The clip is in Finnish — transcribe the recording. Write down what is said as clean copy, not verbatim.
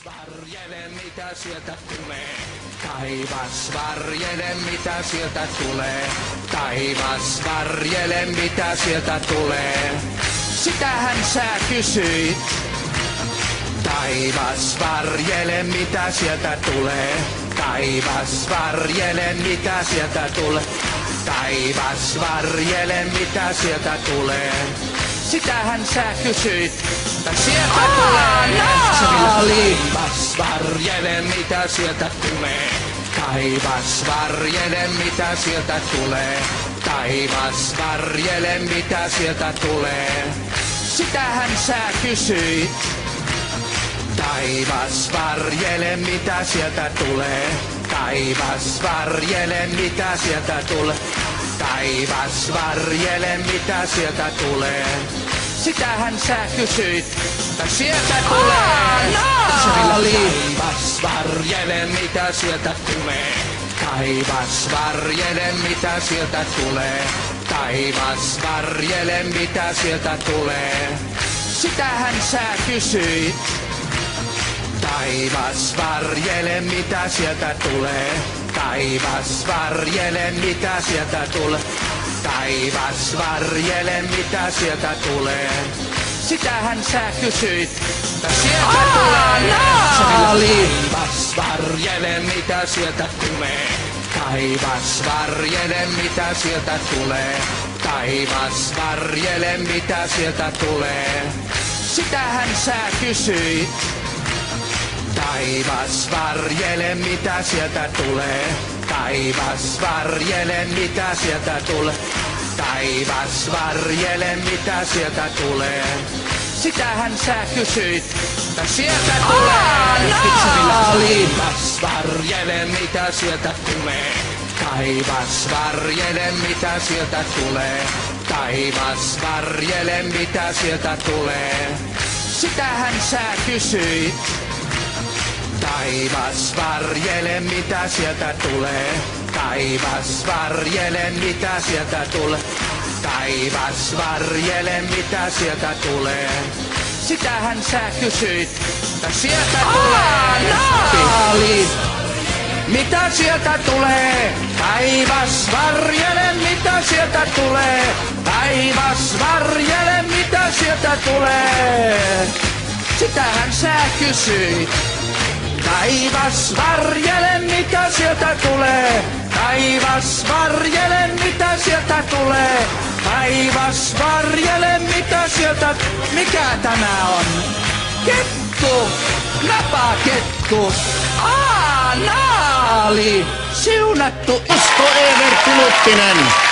Varjele mitä sieltä tulee. Taivas varjele mitä sieltä tulee. Taivas varjele mitä sieltä tulee. Sitähän sä kysyit. Taivas varjele mitä sieltä tulee. Taivas varjele mitä sieltä tulee. Taivas varjele mitä sieltä tulee. Sitähän sä kysyit. Sieltä tulee. Taivas varjele mitä sieltä tulee. Taivas varjele mitä sieltä tulee. Taivas varjele mitä sieltä tulee. Sitähän sä kysyit. Taivas varjele mitä sieltä tulee. Taivas varjele mitä sieltä tulee. Taivas varjele mitä sieltä tulee. Sitähän sä kysyit. Sieltä tulee. Taivas varjele mitä sieltä tulee. Taivas varjele mitä sieltä tulee. Taivas varjele mitä sieltä tulee. Sitähän sä kysyit. Taivas varjele mitä sieltä tulee. Taivas varjele mitä sieltä tulee. Taivas varjele mitä sieltä tulee. Sitähän sä kysyit. Sieltä tulee. Taivas varjele mitä sieltä tulee. Taivas varjele mitä sieltä tulee. Taivas varjele mitä sieltä tulee. Sitähän sä kysyit. Taivas varjele mitä sieltä tulee. Taivas varjele mitä sieltä tulee. Taivas varjele mitä sieltä tulee. Sitähän sä kysyit. Sieltä tulee. Taivas varjele mitä sieltä tulee. Taivas varjele mitä sieltä tulee. Taivas varjele mitä sieltä tulee. Sitähän sä kysyit. Taivas varjele mitä sieltä tulee. Taivas varjele mitä sieltä tulee. Taivas varjele mitä sieltä tulee. Sitähän sä kysyit. Sieltä tulee. Mitä sieltä tulee? Taivas varjele mitä sieltä tulee. Taivas varjele mitä sieltä tulee. Sitähän sä kysyit. Taivas varjele mitä sieltä tulee. Taivas varjele mitä sieltä tulee. Taivas varjele mitä sieltä. Mikä tämä on? Kettu! Napakettu! Naali! Siunattu Isko Evertti Luttinen!